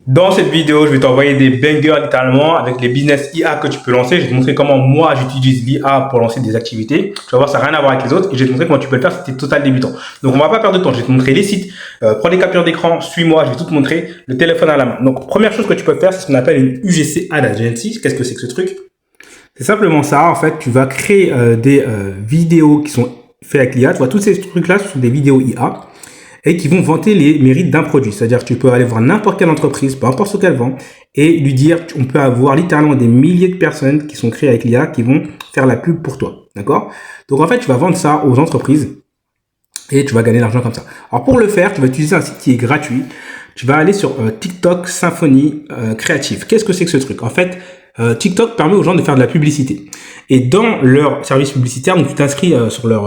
Dans cette vidéo, je vais t'envoyer des bangers littéralement avec les business IA que tu peux lancer. Je vais te montrer comment moi j'utilise l'IA pour lancer des activités. Tu vas voir, ça n'a rien à voir avec les autres et je vais te montrer comment tu peux le faire si tu es total débutant. Donc on va pas perdre de temps, je vais te montrer les sites, prends des captures d'écran, suis-moi, je vais tout te montrer, le téléphone à la main. Donc première chose que tu peux faire, c'est ce qu'on appelle une UGC Ad Agency. Qu'est-ce que c'est que ce truc? C'est simplement ça, en fait, tu vas créer des vidéos qui sont faites avec l'IA. Tu vois, tous ces trucs-là, ce sont des vidéos IA et qui vont vanter les mérites d'un produit. C'est-à-dire que tu peux aller voir n'importe quelle entreprise, peu importe ce qu'elle vend, et lui dire, on peut avoir littéralement des milliers de personnes qui sont créées avec l'IA qui vont faire la pub pour toi. D'accord? Donc en fait, tu vas vendre ça aux entreprises et tu vas gagner de l'argent comme ça. Alors pour le faire, tu vas utiliser un site qui est gratuit. Tu vas aller sur TikTok Symphony Creative. Qu'est-ce que c'est que ce truc? En fait, TikTok permet aux gens de faire de la publicité. Et dans leur service publicitaire, donc tu t'inscris sur leur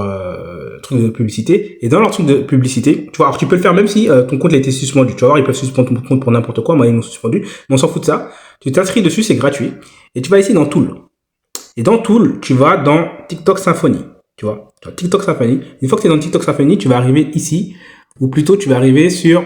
truc de publicité. Et dans leur truc de publicité, tu vois, alors tu peux le faire même si ton compte a été suspendu. Tu vas voir, ils peuvent suspendre ton compte pour n'importe quoi. Moi, ils m'ont suspendu. Mais on s'en fout de ça. Tu t'inscris dessus, c'est gratuit. Et tu vas ici dans Tool. Et dans Tool, tu vas dans TikTok Symphony. Tu vois, TikTok Symphony. Une fois que tu es dans TikTok Symphony, tu vas arriver ici. Ou plutôt, tu vas arriver sur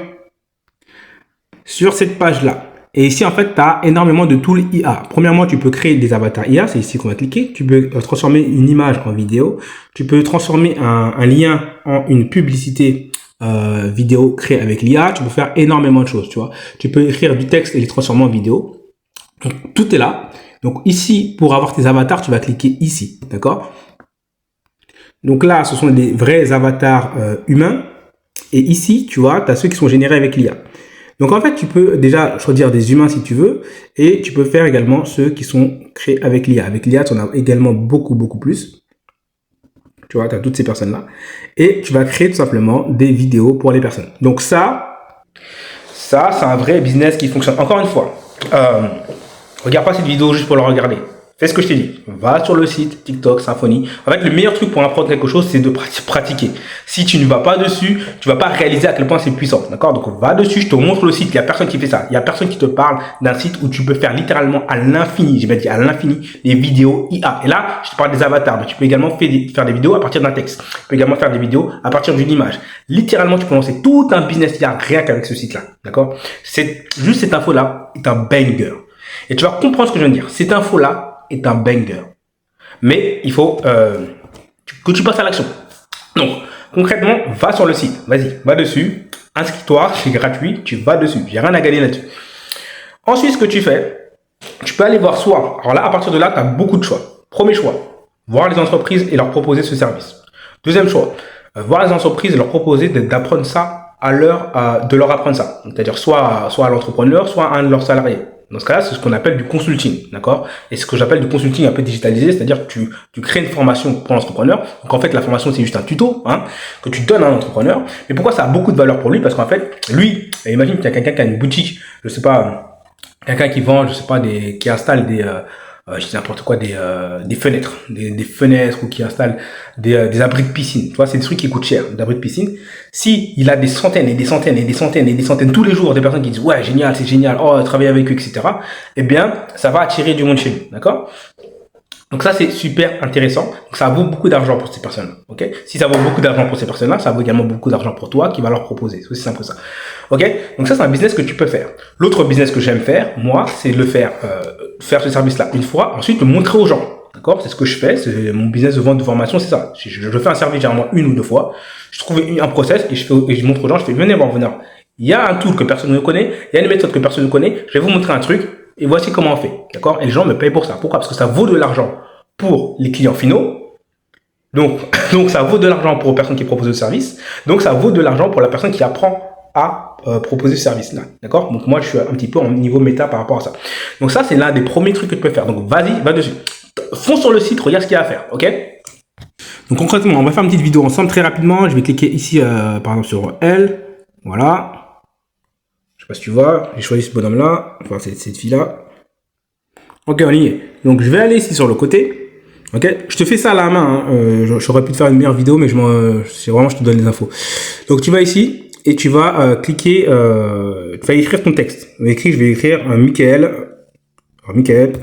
cette page-là. Et ici, en fait, tu as énormément de tools IA. Premièrement, tu peux créer des avatars IA. C'est ici qu'on va cliquer. Tu peux transformer une image en vidéo. Tu peux transformer un lien en une publicité vidéo créée avec l'IA. Tu peux faire énormément de choses, tu vois. Tu peux écrire du texte et les transformer en vidéo. Donc, tout est là. Donc, ici, pour avoir tes avatars, tu vas cliquer ici. D'accord? Donc là, ce sont des vrais avatars humains. Et ici, tu vois, tu as ceux qui sont générés avec l'IA. Donc en fait, tu peux déjà choisir des humains si tu veux, et tu peux faire également ceux qui sont créés avec l'IA. Avec l'IA, tu en as également beaucoup plus. Tu vois, tu as toutes ces personnes-là. Et tu vas créer tout simplement des vidéos pour les personnes. Donc ça c'est un vrai business qui fonctionne. Encore une fois, regarde pas cette vidéo juste pour le regarder. Fais ce que je t'ai dit. Va sur le site TikTok Symfony. En fait, le meilleur truc pour apprendre quelque chose, c'est de pratiquer. Si tu ne vas pas dessus, tu vas pas réaliser à quel point c'est puissant. D'accord? Donc, va dessus. Je te montre le site. Il y a personne qui fait ça. Il y a personne qui te parle d'un site où tu peux faire littéralement à l'infini. J'ai bien dit à l'infini des vidéos IA. Et là, je te parle des avatars. Mais tu peux également faire des vidéos à partir d'un texte. Tu peux également faire des vidéos à partir d'une image. Littéralement, tu peux lancer tout un business IA rien qu'avec ce site-là. D'accord? C'est juste cette info-là est un banger. Et tu vas comprendre ce que je viens de dire. Cette info-là est un banger. Mais il faut que tu passes à l'action. Donc, concrètement, va sur le site. Vas-y, va dessus. Inscris-toi, c'est gratuit. Tu vas dessus. J'ai rien à gagner là-dessus. Ensuite, ce que tu fais, tu peux aller voir soit. Alors là, à partir de là, tu as beaucoup de choix. Premier choix, voir les entreprises et leur proposer ce service. Deuxième choix, voir les entreprises et leur proposer d'apprendre ça de leur apprendre ça. C'est-à-dire soit à l'entrepreneur, soit à un de leurs salariés. Dans ce cas-là, c'est ce qu'on appelle du consulting, d'accord? Et ce que j'appelle du consulting un peu digitalisé, c'est-à-dire que tu crées une formation pour l'entrepreneur. Donc en fait, la formation, c'est juste un tuto que tu donnes à un entrepreneur. Mais pourquoi ça a beaucoup de valeur pour lui? Parce qu'en fait, lui, imagine qu'il y a quelqu'un qui a une boutique, je sais pas, quelqu'un qui vend, je sais pas, qui installe je dis n'importe quoi, des fenêtres, des fenêtres, ou qui installe des abris de piscine. Tu vois, c'est des trucs qui coûtent cher, d'abris de piscine. Si il a des centaines et des centaines et des centaines et des centaines tous les jours des personnes qui disent ouais, génial, c'est génial, oh, travailler avec eux, etc. Eh bien, ça va attirer du monde chez lui, d'accord? Donc ça, c'est super intéressant. Donc ça vaut beaucoup d'argent pour ces personnes-là. Ok? Si ça vaut beaucoup d'argent pour ces personnes-là, ça vaut également beaucoup d'argent pour toi qui va leur proposer. C'est aussi simple que ça. Ok? Donc ça, c'est un business que tu peux faire. L'autre business que j'aime faire, moi, c'est le faire ce service-là une fois, ensuite le montrer aux gens. D'accord? C'est ce que je fais. C'est mon business de vente de formation, c'est ça. Je fais un service généralement une ou deux fois. Je trouve un process et je montre aux gens. Je fais venez voir, venez. Il y a un tool que personne ne connaît. Il y a une méthode que personne ne connaît. Je vais vous montrer un truc. Et voici comment on fait. D'accord? Et les gens me payent pour ça. Pourquoi? Parce que ça vaut de l'argent pour les clients finaux. Donc ça vaut de l'argent pour les personnes qui proposent le service. Donc, ça vaut de l'argent pour la personne qui apprend à proposer ce service-là. D'accord? Donc, moi, je suis un petit peu en niveau méta par rapport à ça. Donc, ça, c'est l'un des premiers trucs que tu peux faire. Donc, vas-y, va dessus. Fonce sur le site, regarde ce qu'il y a à faire. OK? Donc, concrètement, on va faire une petite vidéo ensemble très rapidement. Je vais cliquer ici, par exemple, sur L. Voilà. Je sais pas si tu vois, j'ai choisi ce bonhomme-là, enfin cette fille-là. Ok, on y est. Donc je vais aller ici sur le côté. Ok, je te fais ça à la main. J'aurais pu te faire une meilleure vidéo, mais c'est vraiment je te donne les infos. Donc tu vas ici et tu vas cliquer. Tu vas écrire ton texte. Je vais écrire Michael. Alors, Michael.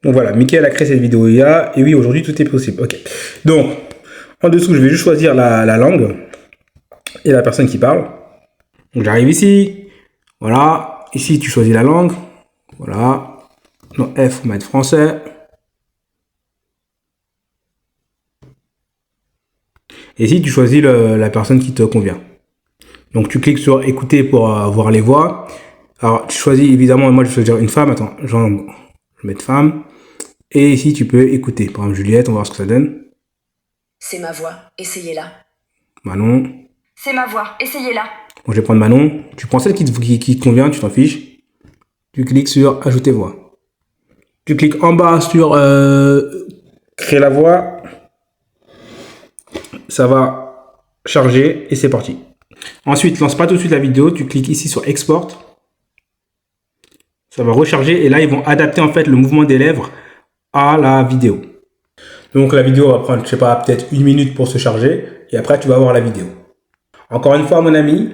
Donc voilà, Michael a créé cette vidéo IA. Et oui, aujourd'hui tout est possible. Ok. Donc en dessous, je vais juste choisir la langue et la personne qui parle. Donc j'arrive ici. Voilà. Ici, tu choisis la langue. Voilà. Non, F, on va mettre français. Et ici, tu choisis la personne qui te convient. Donc tu cliques sur écouter pour voir les voix. Alors tu choisis évidemment, moi je vais choisir une femme. Attends, genre, je vais mettre femme. Et ici, tu peux écouter. Par exemple, Juliette, on va voir ce que ça donne. C'est ma voix, essayez-la. Manon. C'est ma voix, essayez-la. Bon, je vais prendre Manon. Tu prends celle qui te convient, tu t'en fiches. Tu cliques sur ajouter voix. Tu cliques en bas sur créer la voix. Ça va charger et c'est parti. Ensuite, lance pas tout de suite la vidéo. Tu cliques ici sur export. Ça va recharger et là, ils vont adapter en fait le mouvement des lèvres à la vidéo. Donc la vidéo va prendre, je sais pas, peut-être 1 minute pour se charger et après tu vas voir la vidéo. Encore une fois, mon ami,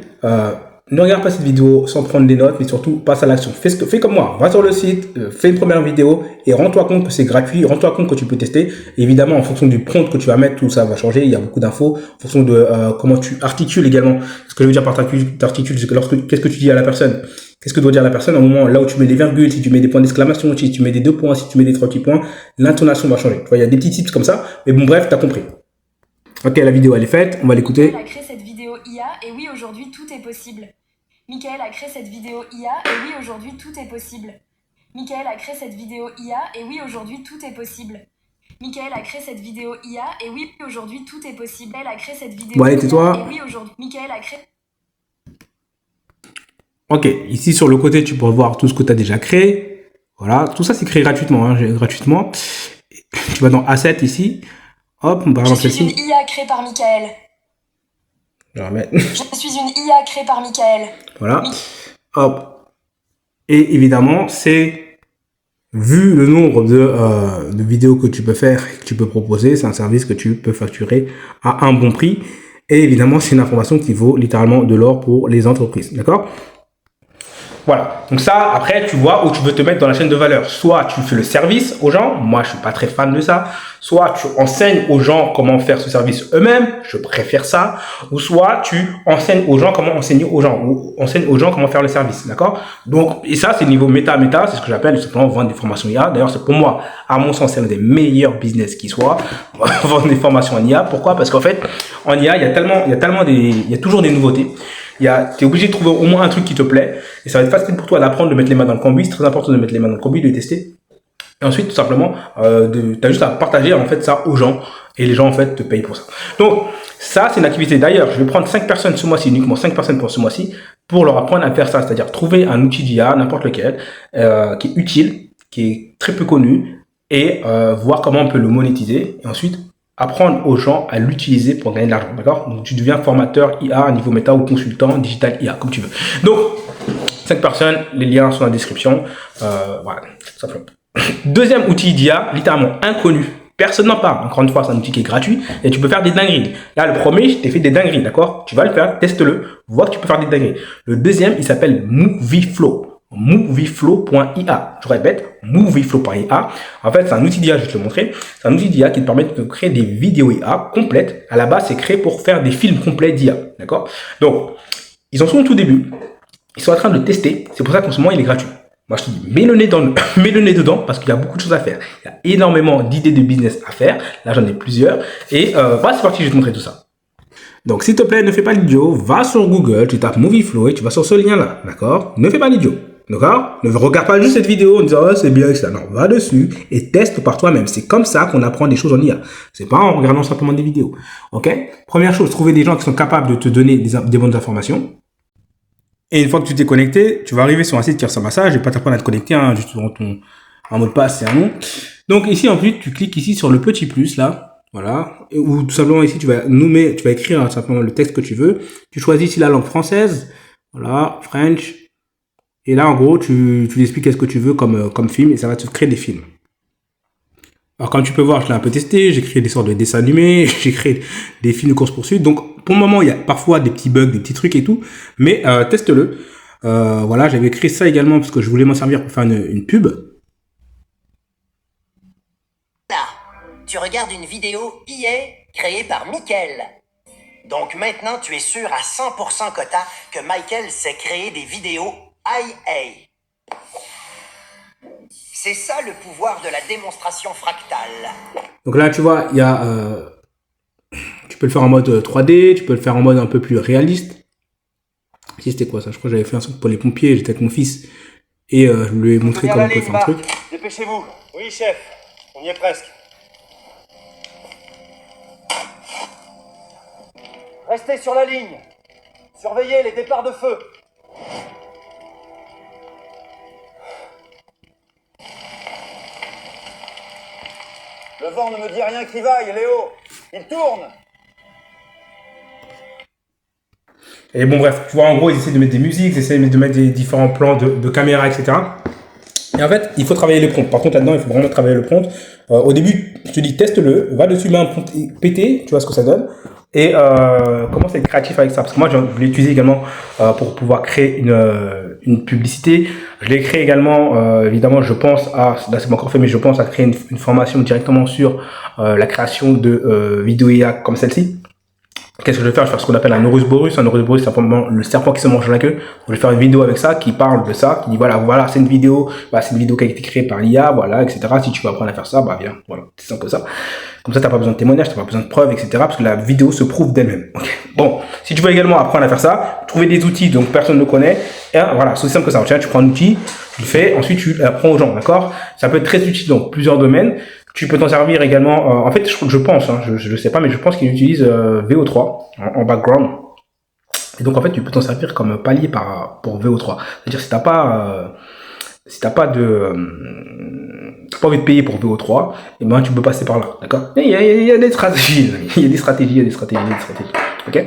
ne regarde pas cette vidéo sans prendre des notes, mais surtout passe à l'action. Fais comme moi, va sur le site, fais une première vidéo et rends-toi compte que c'est gratuit, rends-toi compte que tu peux tester. Et évidemment, en fonction du prompt que tu vas mettre, tout ça va changer. Il y a beaucoup d'infos en fonction de comment tu articules également. Ce que je veux dire par t'articules, c'est que qu'est-ce que tu dis à la personne. Qu'est-ce que doit dire la personne au moment là où tu mets des virgules, si tu mets des points d'exclamation, si tu mets des 2 points, si tu mets des 3 petits points, l'intonation va changer. Tu vois, il y a des petits tips comme ça, mais bon, bref, tu as compris. Ok, la vidéo elle est faite, on va l'écouter. Michael a créé cette vidéo IA et oui, aujourd'hui tout est possible. Michael a créé cette vidéo IA et oui, aujourd'hui tout est possible. Michael a créé cette vidéo IA et oui, aujourd'hui tout est possible. Michael a créé cette vidéo IA et oui, aujourd'hui tout est possible. Elle a créé cette vidéo Bon, allez, tais-toi. et oui, aujourd'hui Michael a créé. Ok, ici sur le côté, tu pourras voir tout ce que tu as déjà créé. Voilà, tout ça c'est créé gratuitement, hein, gratuitement. Tu vas dans Asset ici. Hop, par exemple Je suis celle-ci. une IA créée par Michael. Je vais remettre. Je suis une IA créée par Michael. Voilà. Hop. Et évidemment, c'est vu le nombre de vidéos que tu peux faire, que tu peux proposer, c'est un service que tu peux facturer à un bon prix. Et évidemment, c'est une information qui vaut littéralement de l'or pour les entreprises. D'accord? Voilà, donc ça, après, tu vois où tu veux te mettre dans la chaîne de valeur. Soit tu fais le service aux gens, moi je suis pas très fan de ça. Soit tu enseignes aux gens comment faire ce service eux-mêmes, je préfère ça. Ou soit tu enseignes aux gens comment enseigner aux gens, ou enseignes aux gens comment faire le service, d'accord? Donc, et ça, c'est niveau méta, c'est ce que j'appelle simplement vendre des formations IA. D'ailleurs, c'est pour moi, à mon sens, c'est l'un des meilleurs business qui soit, vendre des formations en IA. Pourquoi? Parce qu'en fait, en IA, il y a toujours des nouveautés. Tu es obligé de trouver au moins un truc qui te plaît et ça va être facile pour toi d'apprendre, de mettre les mains dans le cambouis. C'est très important de mettre les mains dans le cambouis, de tester. Et ensuite, tout simplement, tu as juste à partager en fait ça aux gens et les gens en fait te payent pour ça. Donc, ça, c'est une activité. D'ailleurs, je vais prendre 5 personnes ce mois-ci, uniquement 5 personnes pour ce mois-ci, pour leur apprendre à faire ça. C'est-à-dire trouver un outil d'IA, n'importe lequel, qui est utile, qui est très peu connu et voir comment on peut le monétiser. Et ensuite, apprendre aux gens à l'utiliser pour gagner de l'argent, d'accord? Donc, tu deviens formateur IA à niveau méta ou consultant digital IA, comme tu veux. Donc, 5 personnes, les liens sont dans la description. Voilà, tout simplement. Deuxième outil d'IA, littéralement inconnu. Personne n'en parle. Encore une fois, c'est un outil qui est gratuit et tu peux faire des dingueries. Là, le premier, je t'ai fait des dingueries, d'accord? Tu vas le faire, teste-le, vois que tu peux faire des dingueries. Le deuxième, il s'appelle Movieflow. Movieflow.ia. Je répète, Movieflow.ia. En fait, c'est un outil d'IA, je vais te le montrer. C'est un outil d'IA qui te permet de créer des vidéos IA complètes. À la base, c'est créé pour faire des films complets d'IA. D'accord? Donc, ils en sont au tout début. Ils sont en train de le tester. C'est pour ça qu'en ce moment, il est gratuit. Moi, je te dis, mets le nez dedans parce qu'il y a beaucoup de choses à faire. Il y a énormément d'idées de business à faire. Là, j'en ai plusieurs. Et voilà, c'est parti, je vais te montrer tout ça. Donc, s'il te plaît, ne fais pas l'idiot. Va sur Google, tu tapes Movieflow et tu vas sur ce lien-là. D'accord? Ne fais pas l'idiot. D'accord? Ne regarde pas juste cette vidéo en disant, oh, c'est bien, ça. Non, va dessus et teste par toi-même. C'est comme ça qu'on apprend des choses en IA. C'est pas en regardant simplement des vidéos. Ok? Première chose, trouver des gens qui sont capables de te donner des bonnes informations. Et une fois que tu t'es connecté, tu vas arriver sur un site qui ressemble à ça. Je vais pas t'apprendre à te connecter, hein, juste dans un mot de passe, c'est un nom. Donc ici, en plus, tu cliques ici sur le petit plus, là. Voilà. Ou tout simplement ici, tu vas écrire simplement le texte que tu veux. Tu choisis ici la langue française. Voilà, French. Et là, en gros, tu expliques qu'est-ce que tu veux comme film et ça va te créer des films. Alors, comme tu peux voir, je l'ai un peu testé. J'ai créé des sortes de dessins animés. J'ai créé des films de course-poursuite. Donc, pour le moment, il y a parfois des petits bugs, des petits trucs et tout. Mais teste-le. Voilà, j'avais créé ça également parce que je voulais m'en servir pour faire une pub. Là, tu regardes une vidéo IA créée par Michael. Donc maintenant, tu es sûr à 100% Kota que Michael sait créer des vidéos IA. C'est ça le pouvoir de la démonstration fractale. Donc là, tu vois, il y a, tu peux le faire en mode 3D, tu peux le faire en mode un peu plus réaliste. Si c'était quoi ça? Je crois que j'avais fait un truc pour les pompiers, j'étais avec mon fils et je lui ai montré comment on peut faire un truc. Dépêchez-vous. Oui, chef. On y est presque. Restez sur la ligne. Surveillez les départs de feu. Le vent ne me dit rien qui vaille, Léo. Il tourne. Et bon, bref, tu vois, en gros, ils essaient de mettre des musiques, ils essaient de mettre des différents plans de caméra, etc. Et en fait, il faut travailler les prompts. Par contre, là-dedans, il faut vraiment travailler le prompt. Au début, je te dis, teste-le, va dessus, mets un prompt pété, tu vois ce que ça donne. Et commence à être créatif avec ça. Parce que moi, je l'ai utilisé également pour pouvoir créer une publicité. Je l'ai créé également, évidemment, je pense à, là c'est pas encore fait, mais je pense à créer une formation directement sur la création de vidéos IA comme celle-ci. Qu'est-ce que je vais faire? Je vais faire ce qu'on appelle un Ouroboros. Un Ouroboros, c'est simplement le serpent qui se mange la queue. Je vais faire une vidéo avec ça, qui parle de ça, qui dit voilà, c'est une vidéo qui a été créée par l'IA, voilà, etc. Si tu veux apprendre à faire ça, bah viens, voilà, c'est simple que ça. Comme ça, t'as pas besoin de témoignages, t'as pas besoin de preuves, etc. Parce que la vidéo se prouve d'elle-même. Okay. Bon, si tu veux également apprendre à faire ça, trouver des outils dont personne ne connaît, et voilà, c'est aussi simple que ça. Tu prends un outil, tu le fais, ensuite tu l'apprends aux gens, d'accord? Ça peut être très utile dans plusieurs domaines. Tu peux t'en servir également, en fait, je pense, hein, je sais pas, mais je pense qu'ils utilisent VO3 en background. Et donc, en fait, tu peux t'en servir comme palier pour VO3. C'est-à-dire, si t'as pas envie de payer pour VO3, et ben, tu peux passer par là, d'accord? Il y a des stratégies, il y a des stratégies. Ok?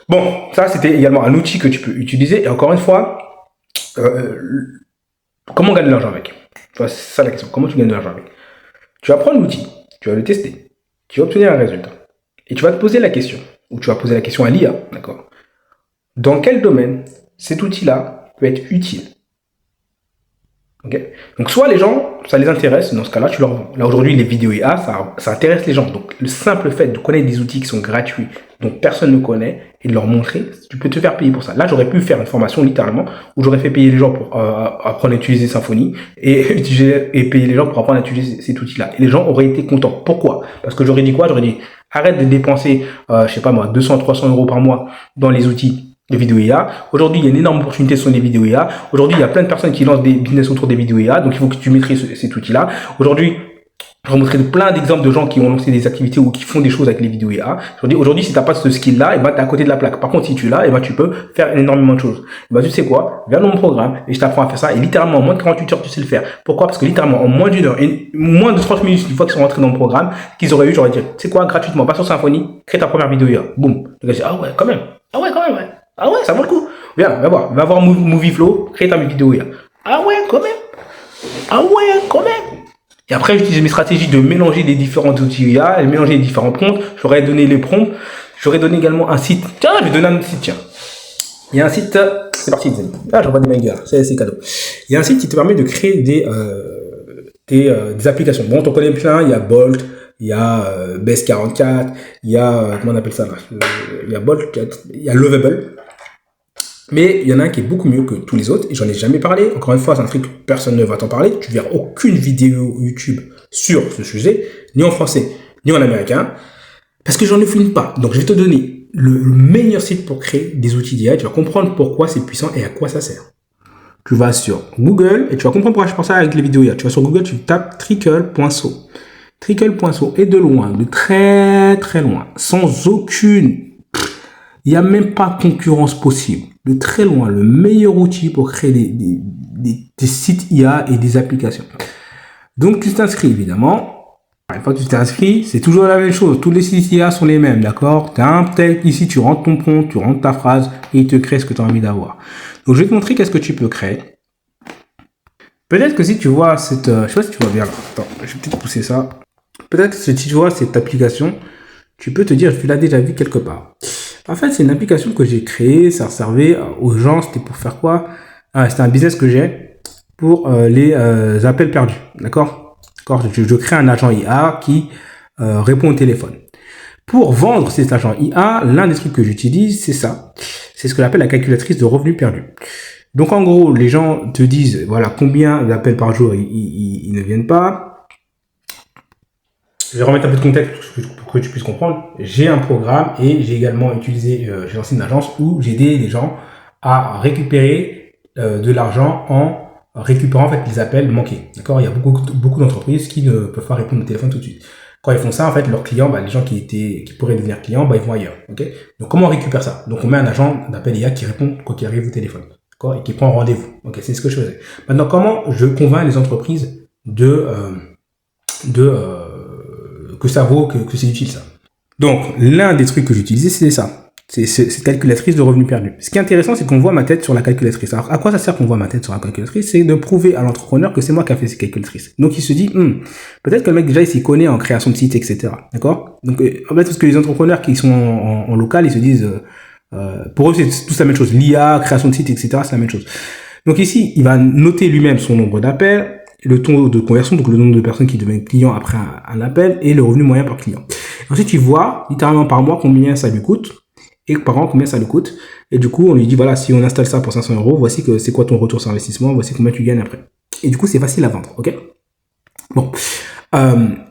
Bon, ça, c'était également un outil que tu peux utiliser. Et encore une fois, comment gagner de l'argent avec? C'est ça la question. Comment tu gagnes de l'argent avec? Tu vas prendre l'outil, tu vas le tester, tu vas obtenir un résultat. Et tu vas te poser la question, ou tu vas poser la question à l'IA, d'accord? Dans quel domaine cet outil-là peut être utile? Okay. Donc soit les gens, ça les intéresse, dans ce cas-là, tu leur vends. Là aujourd'hui, les vidéos IA, ça intéresse les gens. Donc le simple fait de connaître des outils qui sont gratuits, dont personne ne connaît, et de leur montrer, tu peux te faire payer pour ça. Là, j'aurais pu faire une formation littéralement, où j'aurais fait payer les gens pour apprendre à utiliser Symfony, et payer les gens pour apprendre à utiliser cet outil-là. Et les gens auraient été contents. Pourquoi? Parce que j'aurais dit quoi? J'aurais dit, arrête de dépenser, je sais pas moi, 200, 300 euros par mois dans les outils de vidéos IA. Aujourd'hui, il y a une énorme opportunité sur les vidéos IA. Aujourd'hui, il y a plein de personnes qui lancent des business autour des vidéos IA. Donc, il faut que tu maîtrises cet outil-là. Aujourd'hui, je vais montrer plein d'exemples de gens qui ont lancé des activités ou qui font des choses avec les vidéos IA. Aujourd'hui, si tu n'as pas ce skill-là, et ben, tu es à côté de la plaque. Par contre, si tu l'as, et ben, tu peux faire énormément de choses. Et ben, tu sais quoi? Viens dans mon programme et je t'apprends à faire ça. Et littéralement, en moins de 48 heures, tu sais le faire. Pourquoi? Parce que littéralement, en moins d'une heure, et moins de 30 minutes, une fois qu'ils sont rentrés dans le programme, qu'ils auraient eu, j'aurais dit, tu sais quoi, gratuitement, pas sur Symfony, crée ta première vidéo IA. Boum. Le gars dit, ah ouais, quand même. Ah ouais, ouais. Ah ouais, ça vaut le coup. Viens, va voir Movieflow, crée ta vidéo IA. Ah ouais, quand même. Et après, j'utilise mes stratégies de mélanger les différents outils IA, de mélanger les différents prompts. J'aurais donné les prompts. J'aurais donné également un site. Tiens, je vais donner un site, tiens. Il y a un site, c'est parti, les amis. Ah, je revois des mangas, c'est cadeau. Il y a un site qui te permet de créer des applications. Bon, on connaît plein, il y a Bolt, il y a Base44, il y a, comment on appelle ça là? Il y a Bolt, il y a Lovable. Mais il y en a un qui est beaucoup mieux que tous les autres et j'en ai jamais parlé. Encore une fois, c'est un truc que personne ne va t'en parler. Tu verras aucune vidéo YouTube sur ce sujet, ni en français, ni en américain, parce que j'en ai filme pas. Donc je vais te donner le meilleur site pour créer des outils d'IA. Tu vas comprendre pourquoi c'est puissant et à quoi ça sert. Tu vas sur Google et tu vas comprendre pourquoi je pense ça avec les vidéos IA. Tu vas sur Google, tu tapes trickle.so. Trickle.so est de loin, de très très loin, sans aucune... Il n'y a même pas concurrence possible. De très loin, le meilleur outil pour créer des sites IA et des applications. Donc, tu t'inscris, évidemment. Une fois que tu t'inscris, c'est toujours la même chose. Tous les sites IA sont les mêmes, d'accord? Tu as un texte ici, tu rentres ton prompt, tu rentres ta phrase et il te crée ce que tu as envie d'avoir. Donc, je vais te montrer qu'est-ce que tu peux créer. Peut-être que si tu vois cette... je sais pas si tu vois bien là. Attends, je vais peut-être pousser ça. Peut-être que si tu vois cette application, tu peux te dire, je l'ai déjà vu quelque part. En fait, c'est une application que j'ai créée, ça servait aux gens, c'était pour faire quoi? C'était un business que j'ai pour les appels perdus, d'accord? Je crée un agent IA qui répond au téléphone. Pour vendre cet agent IA, l'un des trucs que j'utilise, c'est ça. C'est ce que j'appelle la calculatrice de revenus perdus. Donc en gros, les gens te disent, voilà, combien d'appels par jour ils ne viennent pas. Je vais remettre un peu de contexte pour que tu puisses comprendre. J'ai un programme et j'ai également utilisé, j'ai lancé une agence où j'ai aidé les gens à récupérer de l'argent en récupérant en fait les appels manqués. D'accord? Il y a beaucoup d'entreprises qui ne peuvent pas répondre au téléphone tout de suite. Quand ils font ça, en fait, leurs clients, les gens qui pourraient devenir clients, ils vont ailleurs. Okay? Donc, comment on récupère ça? Donc, on met un agent d'appel IA qui répond quand il arrive au téléphone. D'accord? Et qui prend rendez-vous. Ok, c'est ce que je faisais. Maintenant, comment je convainc les entreprises que ça vaut, que c'est utile ça? Donc, l'un des trucs que j'utilisais, c'est ça. C'est cette calculatrice de revenus perdus. Ce qui est intéressant, c'est qu'on voit ma tête sur la calculatrice. Alors, à quoi ça sert qu'on voit ma tête sur la calculatrice? C'est de prouver à l'entrepreneur que c'est moi qui a fait cette calculatrice. Donc, il se dit, peut-être que le mec, déjà, il s'y connaît en création de sites, etc. D'accord? Donc, en fait, parce que les entrepreneurs qui sont en local, ils se disent, pour eux, c'est tous la même chose. L'IA, création de sites, etc., c'est la même chose. Donc, ici, il va noter lui-même son nombre d'appels, le taux de conversion, donc le nombre de personnes qui deviennent clients après un appel, et le revenu moyen par client. Ensuite, il voit, littéralement par mois, combien ça lui coûte, et par an, combien ça lui coûte. Et du coup, on lui dit, voilà, si on installe ça pour 500 €, voici que c'est quoi ton retour sur investissement, voici combien tu gagnes après. Et du coup, c'est facile à vendre, ok? Bon.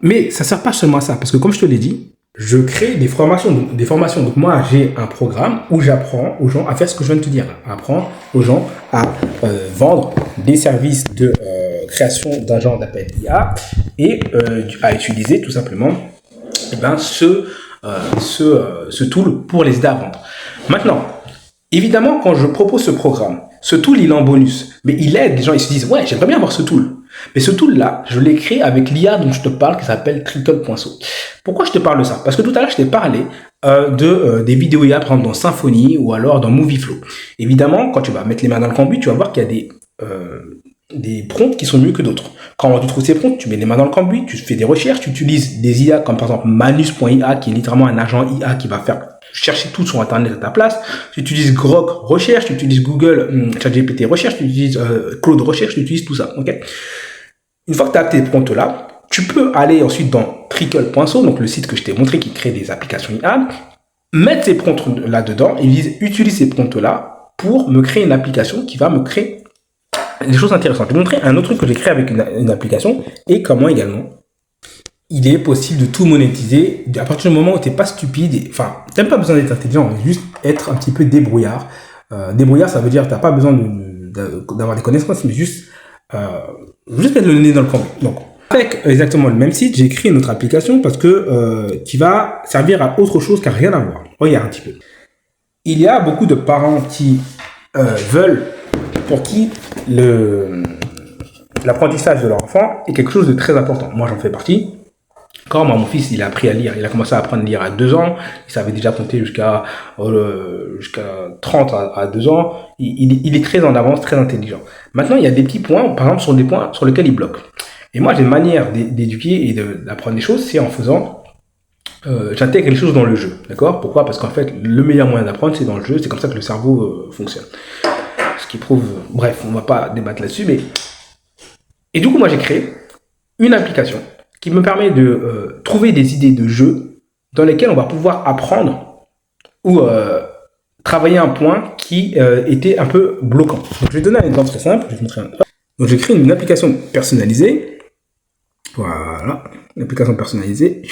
Mais ça sert pas seulement à ça, parce que comme je te l'ai dit, je crée des formations. Donc moi, j'ai un programme où j'apprends aux gens à faire ce que je viens de te dire. Apprendre aux gens à vendre des services de création d'agents d'appel IA et à utiliser tout simplement ce tool pour les aider à vendre. Maintenant, évidemment, quand je propose ce programme, ce tool, il est en bonus, mais il aide les gens, ils se disent, ouais, j'aimerais bien avoir ce tool. Mais ce tool-là, je l'ai créé avec l'IA dont je te parle, qui s'appelle Trickle.so. Pourquoi je te parle de ça? Parce que tout à l'heure, je t'ai parlé des vidéos IA, par exemple, dans Symfony ou alors dans Movieflow. Évidemment, quand tu vas mettre les mains dans le cambouis, tu vas voir qu'il y a des prompts qui sont mieux que d'autres. Quand tu trouves ces prompts, tu mets les mains dans le cambouis, tu fais des recherches, tu utilises des IA comme par exemple Manus.ia, qui est littéralement un agent IA qui va faire chercher tout sur Internet à ta place. Tu utilises Grok Recherche, tu utilises Google ChatGPT Recherche, tu utilises Claude Recherche, tu utilises tout ça. Okay. Une fois que tu as tes prompts-là, tu peux aller ensuite dans Trickle.so, donc le site que je t'ai montré qui crée des applications IA, mettre ces prompts là-dedans et utilise ces prompts-là pour me créer une application qui va me créer des choses intéressantes. Je vais vous montrer un autre truc que j'ai créé avec une application et comment également il est possible de tout monétiser à partir du moment où tu n'es pas stupide. Enfin, tu n'as pas besoin d'être intelligent, juste être un petit peu débrouillard. Débrouillard, ça veut dire que tu n'as pas besoin d'avoir des connaissances, mais juste mettre le nez dans le cambouis. Donc, avec exactement le même site, j'ai créé une autre application parce que qui va servir à autre chose qui n'a rien à voir. Regarde un petit peu. Il y a beaucoup de parents qui veulent, pour qui l'apprentissage de leur enfant est quelque chose de très important. Moi, j'en fais partie. Quand mon fils, il a appris à lire, il a commencé à apprendre à lire à 2 ans, il savait déjà compter jusqu'à 30 à 2 ans, il est très en avance, très intelligent. Maintenant, il y a des petits points, par exemple, sur des points sur lesquels il bloque. Et moi, j'ai une manière d'éduquer et d'apprendre des choses, c'est en faisant, j'intègre les choses dans le jeu, d'accord? Pourquoi? Parce qu'en fait, le meilleur moyen d'apprendre, c'est dans le jeu, c'est comme ça que le cerveau fonctionne. Ce qui prouve, bref, on va pas débattre là-dessus, mais... Et du coup, moi, j'ai créé une application qui me permet de trouver des idées de jeux dans lesquelles on va pouvoir apprendre ou travailler un point qui était un peu bloquant. Donc, je vais donner un exemple très simple. Je vais vous montrer Donc, j'ai créé une application personnalisée. Voilà, une application personnalisée.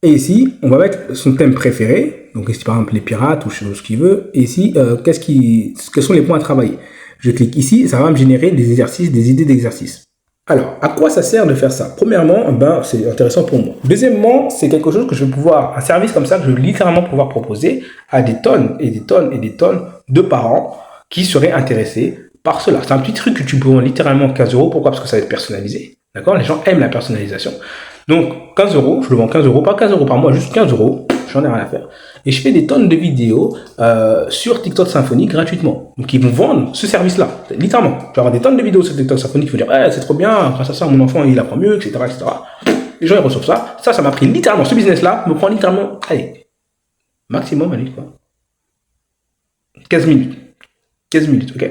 Et ici, on va mettre son thème préféré. Donc, ici, par exemple, les pirates ou ce qu'il veut. Et ici, quels sont les points à travailler. Je clique ici, ça va me générer des exercices, des idées d'exercices. Alors, à quoi ça sert de faire ça? Premièrement, c'est intéressant pour moi. Deuxièmement, c'est quelque chose que je vais pouvoir, un service comme ça, que je vais littéralement pouvoir proposer à des tonnes et des tonnes et des tonnes de parents qui seraient intéressés par cela. C'est un petit truc que tu peux vendre littéralement 15 €. Pourquoi? Parce que ça va être personnalisé. D'accord? Les gens aiment la personnalisation. Donc, 15 €, je le vends 15 €, pas 15 € par mois, juste 15 €. J'en ai rien à faire. Et je fais des tonnes de vidéos sur TikTok Symfony gratuitement. Donc, ils vont vendre ce service-là. Littéralement. Tu vas avoir des tonnes de vidéos sur TikTok Symfony qui vont dire, c'est trop bien, grâce à ça, mon enfant, il apprend mieux, etc., etc. Les gens, ils reçoivent ça. Ça m'a pris littéralement, ce business-là me prend littéralement, allez, maximum, allez, quoi. 15 minutes. 15 minutes, ok?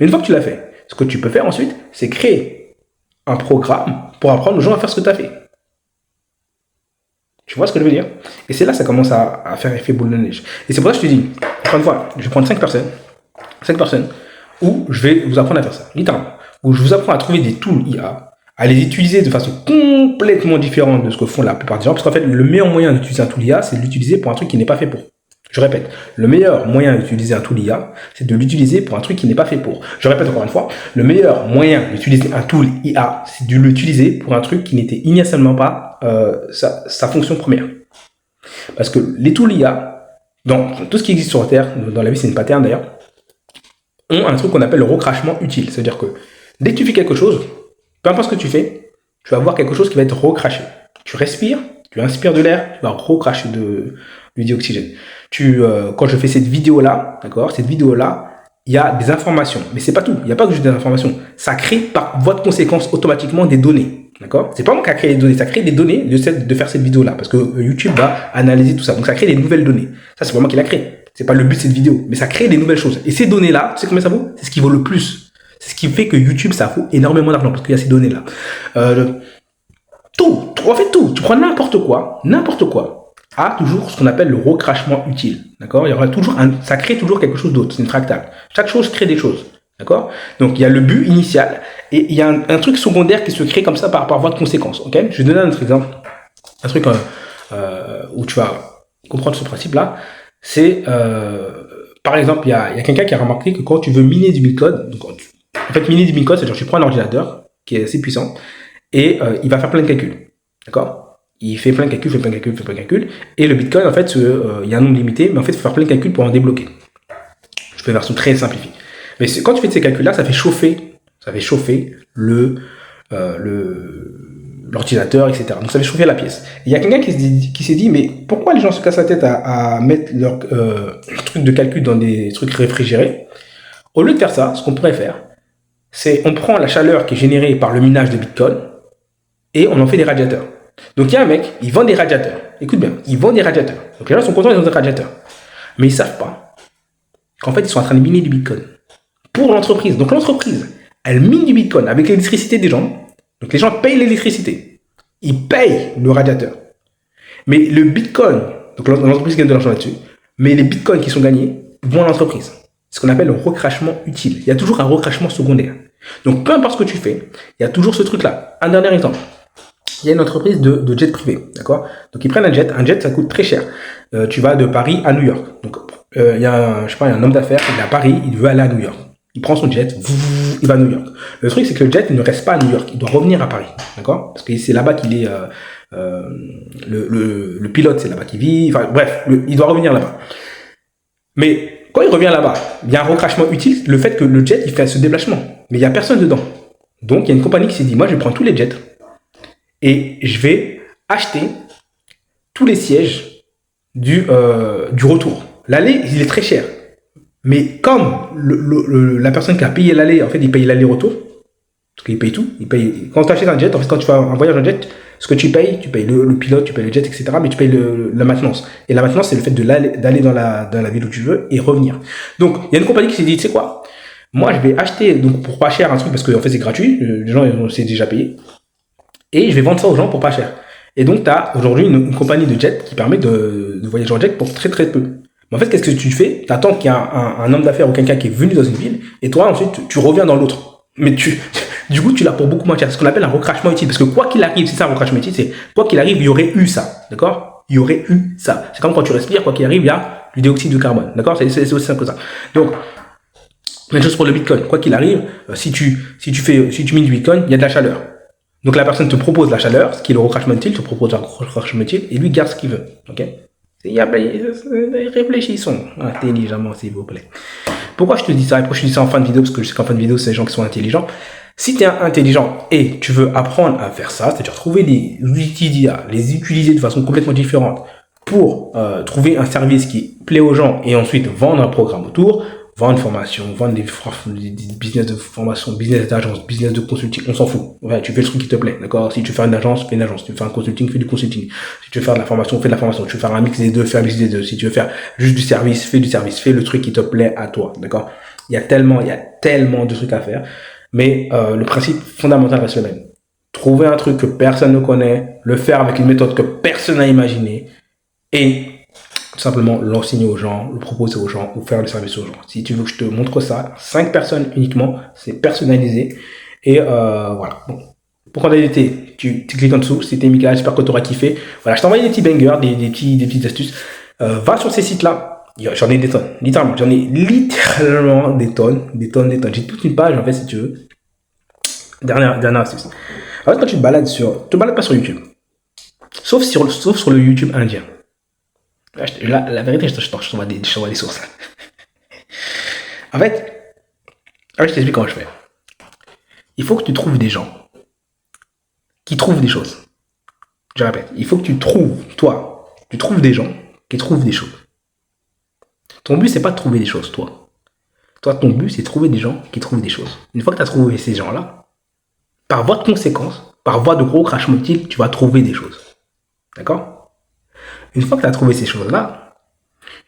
Mais une fois que tu l'as fait, ce que tu peux faire ensuite, c'est créer un programme pour apprendre aux gens à faire ce que tu as fait. Tu vois ce que je veux dire? Et c'est là que ça commence à faire effet boule de neige. Et c'est pour ça que je te dis, encore une fois, je vais prendre 5 personnes, où je vais vous apprendre à faire ça, littéralement. Où je vous apprends à trouver des tools IA, à les utiliser de façon complètement différente de ce que font la plupart des gens. Parce qu'en fait, le meilleur moyen d'utiliser un tool IA, c'est de l'utiliser pour un truc qui n'est pas fait pour. Je répète, le meilleur moyen d'utiliser un tool IA, c'est de l'utiliser pour un truc qui n'est pas fait pour. Je répète encore une fois, le meilleur moyen d'utiliser un tool IA, c'est de l'utiliser pour un truc qui n'était initialement pas sa fonction première. Parce que les tools IA, dans tout ce qui existe sur Terre, dans la vie c'est une pattern d'ailleurs, ont un truc qu'on appelle le recrachement utile. C'est-à-dire que dès que tu fais quelque chose, peu importe ce que tu fais, tu vas avoir quelque chose qui va être recraché. Tu respires, tu inspires de l'air, tu vas recracher du dioxygène. Quand je fais cette vidéo-là, d'accord, cette vidéo-là, il y a des informations. Mais c'est pas tout. Il n'y a pas que juste des informations. Ça crée par voie de conséquence automatiquement des données. D'accord? C'est pas moi qui a créé les données. Ça crée des données de faire cette vidéo-là. Parce que YouTube va analyser tout ça. Donc ça crée des nouvelles données. Ça, c'est pas moi qui l'a créé. C'est pas le but de cette vidéo. Mais ça crée des nouvelles choses. Et ces données-là, tu sais combien ça vaut? C'est ce qui vaut le plus. C'est ce qui fait que YouTube, ça vaut énormément d'argent. Parce qu'il y a ces données-là. En fait, tout. Tu prends n'importe quoi, a toujours ce qu'on appelle le recrachement utile. D'accord? Il y aura toujours ça crée toujours quelque chose d'autre. C'est une fractale. Chaque chose crée des choses. D'accord? Donc, il y a le but initial et il y a un truc secondaire qui se crée comme ça par voie de conséquence. Ok? Je vais donner un autre exemple. Un truc où tu vas comprendre ce principe-là. C'est, par exemple, il y a quelqu'un qui a remarqué que quand tu veux miner du Bitcoin, donc, en fait, miner du Bitcoin, c'est-à-dire tu prends un ordinateur qui est assez puissant et il va faire plein de calculs. D'accord? Il fait plein de calculs, et le Bitcoin, en fait, il y a un nombre limité, mais en fait, il faut faire plein de calculs pour en débloquer. Je fais une version très simplifiée. Mais quand tu fais ces calculs-là, ça fait chauffer l'ordinateur, etc. Donc, ça fait chauffer la pièce. Et il y a quelqu'un qui s'est dit, mais pourquoi les gens se cassent la tête à mettre leur truc de calcul dans des trucs réfrigérés? Au lieu de faire ça, ce qu'on pourrait faire, c'est on prend la chaleur qui est générée par le minage de Bitcoin et on en fait des radiateurs. Donc, il y a un mec, il vend des radiateurs. Écoute bien, il vend des radiateurs. Donc, les gens sont contents, ils ont des radiateurs. Mais ils ne savent pas qu'en fait, ils sont en train de miner du Bitcoin pour l'entreprise. Donc, l'entreprise, elle mine du Bitcoin avec l'électricité des gens. Donc, les gens payent l'électricité. Ils payent le radiateur. Mais le Bitcoin, donc l'entreprise gagne de l'argent là-dessus, mais les Bitcoins qui sont gagnés vont à l'entreprise. C'est ce qu'on appelle le recrachement utile. Il y a toujours un recrachement secondaire. Donc, peu importe ce que tu fais, il y a toujours ce truc-là. Un dernier exemple. Il y a une entreprise de jet privé, d'accord? Donc, ils prennent un jet, ça coûte très cher. Tu vas de Paris à New York. Donc, il y a un homme d'affaires, il est à Paris, il veut aller à New York. Il prend son jet, il va à New York. Le truc, c'est que le jet, il ne reste pas à New York, il doit revenir à Paris, d'accord? Parce que c'est là-bas qu'il est, le pilote, c'est là-bas qu'il vit, enfin, bref, il doit revenir là-bas. Mais, quand il revient là-bas, il y a un recrachement utile, le fait que le jet, il fait ce déplacement. Mais il n'y a personne dedans. Donc, il y a une compagnie qui s'est dit, moi, je vais prendre tous les jets, et je vais acheter tous les sièges du retour. L'aller, il est très cher. Mais comme la personne qui a payé l'aller, en fait, il paye l'aller-retour, parce qu'il paye tout. Quand tu achètes un jet, en fait, quand tu fais un voyage en jet, ce que tu payes le pilote, tu payes le jet, etc. Mais tu payes la maintenance. Et la maintenance, c'est le fait d'aller dans la ville où tu veux et revenir. Donc, il y a une compagnie qui s'est dit, tu sais quoi? Moi, je vais acheter donc pour pas cher un truc, parce qu'en fait, c'est gratuit. Les gens, c'est déjà payé. Et je vais vendre ça aux gens pour pas cher. Et donc, tu as aujourd'hui une compagnie de jet qui permet de voyager en jet pour très très peu. Mais en fait, qu'est-ce que tu fais? Tu attends qu'il y a un homme d'affaires ou quelqu'un qui est venu dans une ville, et toi, ensuite, tu reviens dans l'autre. Mais du coup, tu l'as pour beaucoup moins cher. C'est ce qu'on appelle un recrachement utile. Parce que quoi qu'il arrive, c'est ça un recrachement utile, c'est quoi qu'il arrive, il y aurait eu ça. D'accord? Il y aurait eu ça. C'est comme quand tu respires, quoi qu'il arrive, il y a du dioxyde de carbone. D'accord? C'est aussi simple que ça. Donc, même chose pour le Bitcoin. Quoi qu'il arrive, si tu mines du Bitcoin, il y a de la chaleur. Donc la personne te propose la chaleur, ce qui est le recrachement utile, te propose un recrachement utile, et lui garde ce qu'il veut. Ok? Réfléchissons intelligemment, s'il vous plaît. Pourquoi je te dis ça? Et pourquoi je te dis ça en fin de vidéo? Parce que je sais qu'en fin de vidéo, c'est les gens qui sont intelligents. Si tu es intelligent et tu veux apprendre à faire ça, c'est-à-dire trouver des outils d'IA, les utiliser de façon complètement différente pour trouver un service qui plaît aux gens et ensuite vendre un programme autour, vendre une formation, vendre des business de formation, business d'agence, business de consulting, on s'en fout. Ouais, tu fais le truc qui te plaît, d'accord? Si tu veux faire une agence, fais une agence. Si tu veux faire un consulting, fais du consulting. Si tu veux faire de la formation, fais de la formation. Si tu veux faire un mix des deux, fais un mix des deux. Si tu veux faire juste du service, fais du service. Fais le truc qui te plaît à toi, d'accord? Il y a tellement de trucs à faire. Mais le principe fondamental reste le même. trouver un truc que personne ne connaît, le faire avec une méthode que personne n'a imaginée et tout simplement l'enseigner aux gens, le proposer aux gens ou faire le service aux gens. Si tu veux que je te montre ça, 5 personnes uniquement, c'est personnalisé et voilà. Bon. Pour candidater, tu cliques en dessous. C'était Michael, j'espère que tu auras kiffé. Voilà, je t'ai envoyé des petits bangers, des petites astuces. Va sur ces sites-là. J'en ai des tonnes, littéralement. J'en ai littéralement des tonnes. J'ai toute une page, en fait, si tu veux. Dernière astuce. En fait, quand tu te balades te balades pas sur YouTube. Sauf sur le YouTube indien. Là, la vérité, je t'envoie des sources. En fait, je t'explique comment je fais. Il faut que tu trouves des gens qui trouvent des choses. Je répète, il faut que tu trouves des gens qui trouvent des choses. Ton but, c'est pas de trouver des choses, toi. Toi, ton but, c'est de trouver des gens qui trouvent des choses. Une fois que tu as trouvé ces gens-là, par voie de conséquence, par voie de gros crash motif, tu vas trouver des choses. D'accord? Une fois que tu as trouvé ces choses-là,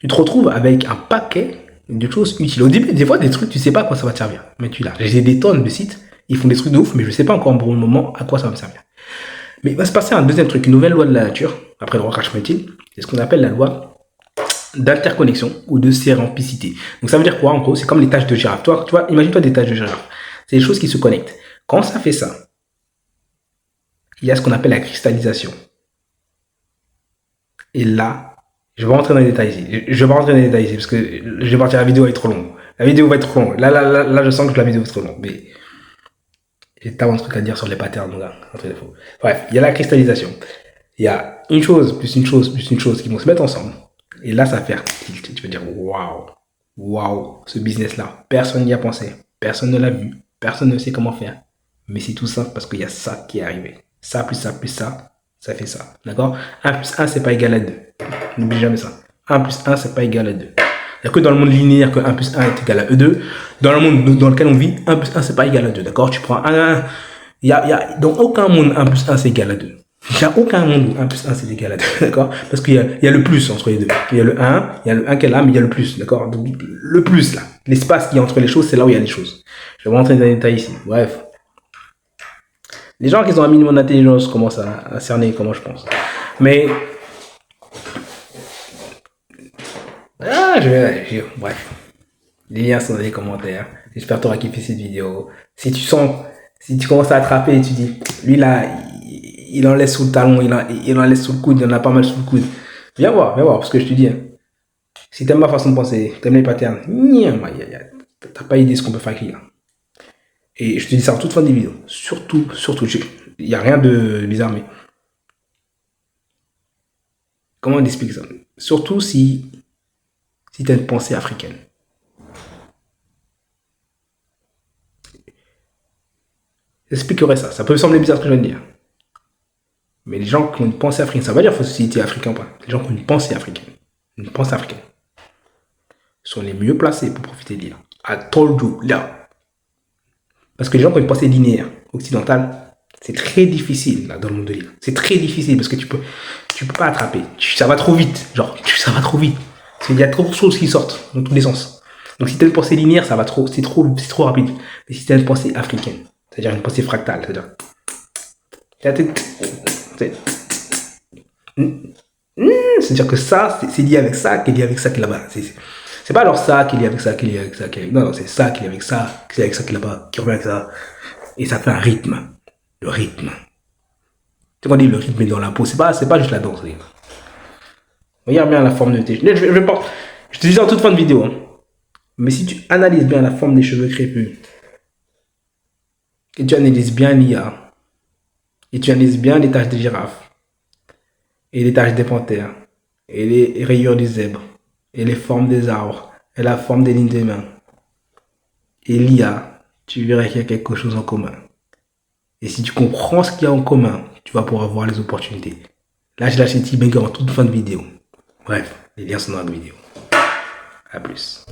tu te retrouves avec un paquet de choses utiles. Au début, des fois, des trucs, tu sais pas à quoi ça va te servir. Mais tu l'as. J'ai des tonnes de sites, ils font des trucs de ouf, mais je sais pas encore pour le moment à quoi ça va me servir. Mais il va se passer un deuxième truc, une nouvelle loi de la nature, après le gros crash motif, c'est ce qu'on appelle la loi d'interconnexion ou de séremplicité. Donc ça veut dire quoi en gros? C'est comme les tâches de girafe. Toi, tu vois, imagine-toi des tâches de girafe. C'est des choses qui se connectent. Quand ça fait ça, il y a ce qu'on appelle la cristallisation. Et là, je vais rentrer dans les détails ici. Parce que je vais partir, la vidéo est trop longue. La vidéo va être trop longue. Là, je sens que la vidéo est trop longue. Mais j'ai tellement de trucs à dire sur les patterns, mon gars. Bref, il y a la cristallisation. Il y a une chose, plus une chose, plus une chose qui vont se mettre ensemble. Et là, ça va faire tilt. Tu vas dire, waouh, ce business-là, personne n'y a pensé. Personne ne l'a vu. Personne ne sait comment faire. Mais c'est tout simple parce qu'il y a ça qui est arrivé. Ça plus ça plus ça, ça fait ça. D'accord? 1 plus 1, c'est pas égal à 2. N'oublie jamais ça. 1 plus 1, c'est pas égal à 2. Il n'y a que dans le monde linéaire que 1 plus 1 est égal à 2. Dans le monde dans lequel on vit, 1 plus 1, c'est pas égal à 2. D'accord? Tu prends 1. Dans aucun monde, 1 plus 1, c'est égal à 2. Il n'y a aucun monde où 1 plus 1 c'est égal à 2, d'accord? Parce qu'il y a le plus entre les deux. Il y a le 1 qui est là, mais il y a le plus, d'accord? Donc, le plus là, l'espace qui est entre les choses, c'est là où il y a les choses. Je vais rentrer dans les détails ici. Bref. Les gens qui ont un minimum d'intelligence commencent à cerner comment je pense. Mais... bref. Les liens sont dans les commentaires. J'espère que tu auras kiffé cette vidéo. Si tu commences à attraper et tu dis, lui là, il en laisse sous le talon, il en laisse sous le coude, il en a pas mal sous le coude. Viens voir, parce que je te dis, hein, si t'aimes ma façon de penser, t'aimes les patterns, t'as pas idée de ce qu'on peut faire avec les gars. Et je te dis ça en toute fin des vidéos. Surtout, il n'y a rien de bizarre, mais comment on explique ça? Surtout si t'as une pensée africaine. J'expliquerai ça. Ça peut sembler bizarre ce que je viens de dire. Mais les gens qui ont une pensée africaine, ça va dire qu'il faut si tu es africain ou pas. Les gens qui ont une pensée africaine, sont les mieux placés pour profiter de l'IA. I told you, là. Parce que les gens qui ont une pensée linéaire, occidentale, c'est très difficile là, dans le monde de l'IA. C'est très difficile parce que tu peux pas attraper. Ça va trop vite. Ça va trop vite. Parce qu'il y a trop de choses qui sortent dans tous les sens. Donc si tu as une pensée linéaire, c'est trop rapide. Mais si tu as une pensée africaine, c'est-à-dire une pensée fractale, c'est-à-dire que ça, c'est lié avec ça, qui est lié avec ça, qui est là-bas. C'est pas alors ça qui est lié avec ça, qui est lié avec ça, qui est... Non, c'est ça qui est lié avec ça, qui est lié avec ça, qui est là-bas, qui revient avec ça. Et ça fait un rythme. Le rythme. Tu vois, on dit le rythme est dans la peau. C'est pas juste la danse. Regarde bien la forme de tes cheveux. Je te dis ça en toute fin de vidéo. Hein. Mais si tu analyses bien la forme des cheveux crépus, et tu analyses bien l'IA, et tu analyses bien les taches des girafes, et les taches des panthères, et les rayures du zèbre, et les formes des arbres, et la forme des lignes des mains, et l'IA, tu verras qu'il y a quelque chose en commun. Et si tu comprends ce qu'il y a en commun, tu vas pouvoir voir les opportunités. Là, j'ai lâché T-Banger en toute fin de vidéo. Bref, les liens sont dans la vidéo. A plus.